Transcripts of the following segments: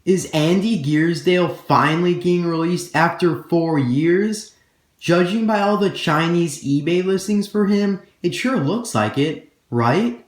Is Andy Gearsdale finally getting released after 4 years? Judging by all the Chinese eBay listings for him, it sure looks like it, right?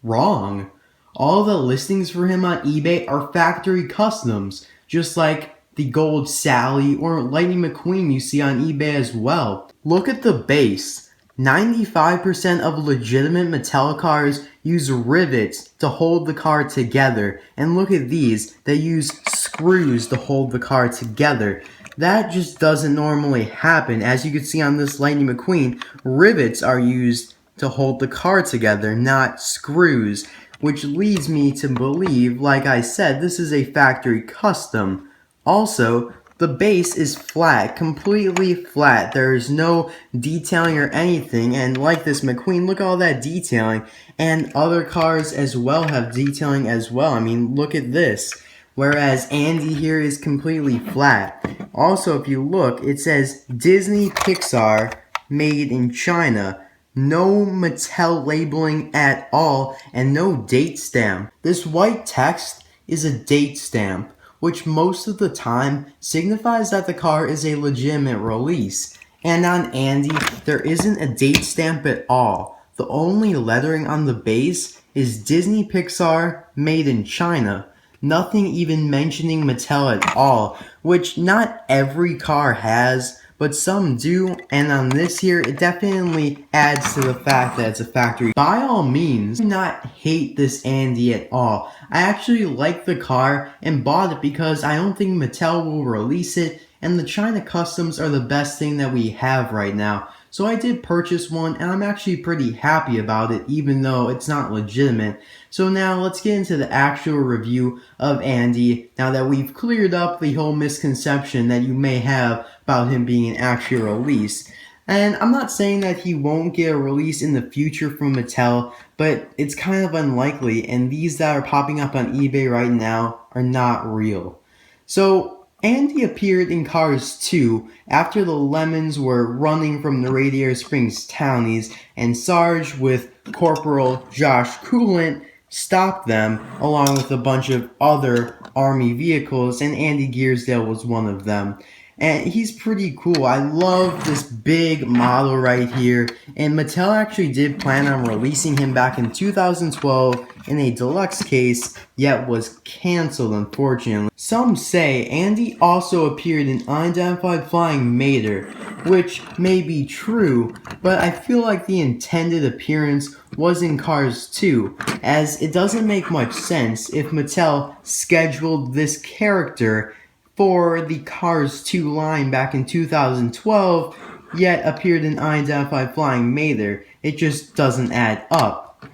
Wrong. All the listings for him on eBay are factory customs, just like the Gold Sally or Lightning McQueen you see on eBay as well. Look at the base. 95% of legitimate Mattel cars use rivets to hold the car together, and look at these, they use screws to hold the car together. That just doesn't normally happen. As you can see on this Lightning McQueen, rivets are used to hold the car together, not screws, which leads me to believe, like I said, this is a factory custom. Also, the base is flat, completely flat. There is no detailing or anything, and like this McQueen, look at all that detailing. And other cars as well have detailing as well. I mean, look at this. Whereas Andy here is completely flat. Also, if you look, it says Disney Pixar made in China. No Mattel labeling at all, and no date stamp. This white text is a date stamp, which most of the time signifies that the car is a legitimate release. And on Andy, there isn't a date stamp at all. The only lettering on the base is Disney Pixar made in China. Nothing even mentioning Mattel at all, which not every car has, but some do, and on this here, it definitely adds to the fact that it's a factory. By all means, do not hate this Andy at all. I actually like the car and bought it because I don't think Mattel will release it, and the China customs are the best thing that we have right now. So I did purchase one, and I'm actually pretty happy about it, even though it's not legitimate. So now let's get into the actual review of Andy, now that we've cleared up the whole misconception that you may have about him being an actual release. And I'm not saying that he won't get a release in the future from Mattel, but it's kind of unlikely, and these that are popping up on eBay right now are not real. So Andy appeared in Cars 2 after the Lemons were running from the Radiator Springs townies, and Sarge with Corporal Josh Coolant stopped them along with a bunch of other army vehicles, and Andy Gearsdale was one of them. And he's pretty cool. I love this big model right here. And Mattel actually did plan on releasing him back in 2012 in a deluxe case, yet was canceled unfortunately. Some say Andy also appeared in Unidentified Flying Mater, which may be true, but I feel like the intended appearance was in Cars 2, as it doesn't make much sense if Mattel scheduled this character for the Cars 2 line back in 2012, yet appeared in Unidentified Flying Mater. It just doesn't add up.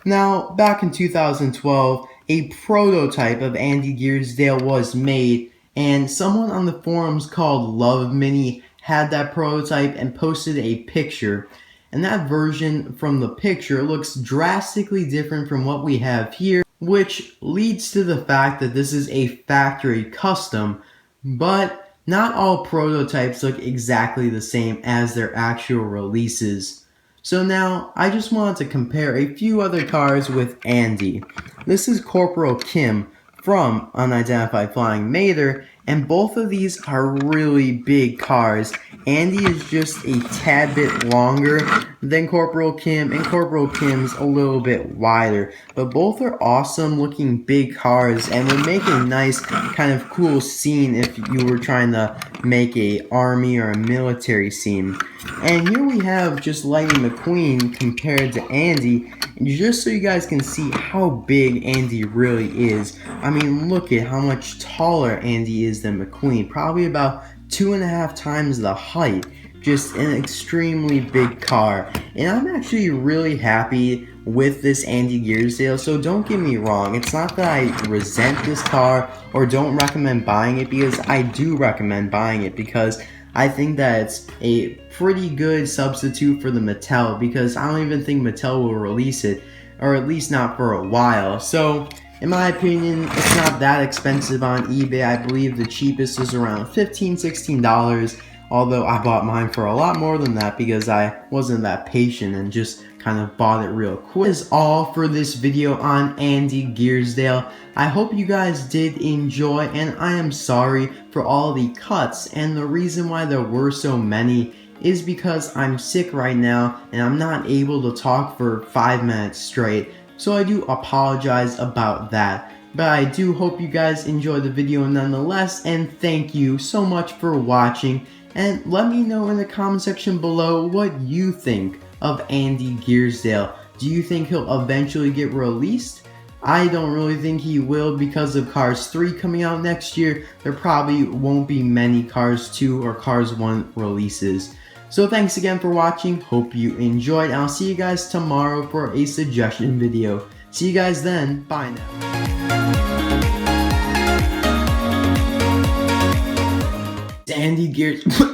Now, back in 2012, a prototype of Andy Gearsdale was made, and someone on the forums called Love Mini had that prototype and posted a picture. And that version from the picture looks drastically different from what we have here, which leads to the fact that this is a factory custom. But not all prototypes look exactly the same as their actual releases. So now, I just wanted to compare a few other cars with Andy. This is Corporal Kim from Unidentified Flying Mater, and both of these are really big cars. Andy is just a tad bit longer than Corporal Kim, and Corporal Kim's a little bit wider. But both are awesome looking big cars, and would make a nice kind of cool scene if you were trying to make a army or a military scene. And here we have just Lightning McQueen compared to Andy, just so you guys can see how big Andy really is. I mean, look at how much taller Andy is than McQueen, probably about 2.5 times the height. Just an extremely big car. And I'm actually really happy with this Andy Gearsdale, so don't get me wrong. It's not that I resent this car or don't recommend buying it, because I do recommend buying it, because I think that it's a pretty good substitute for the Mattel, because I don't even think Mattel will release it, or at least not for a while. So in my opinion, it's not that expensive on eBay. I believe the cheapest is around $15–16, although I bought mine for a lot more than that because I wasn't that patient and just kind of bought it real quick. That is all for this video on Andy Gearsdale. I hope you guys did enjoy, and I am sorry for all the cuts, and the reason why there were so many is because I'm sick right now and I'm not able to talk for 5 minutes straight, so I do apologize about that. But I do hope you guys enjoyed the video nonetheless, and thank you so much for watching, and let me know in the comment section below what you think of Andy Gearsdale. Do you think he'll eventually get released? I don't really think he will because of Cars 3 coming out next year. There probably won't be many Cars 2 or Cars 1 releases. So thanks again for watching, hope you enjoyed, and I'll see you guys tomorrow for a suggestion video. See you guys then, bye now. Andy Gearsdale.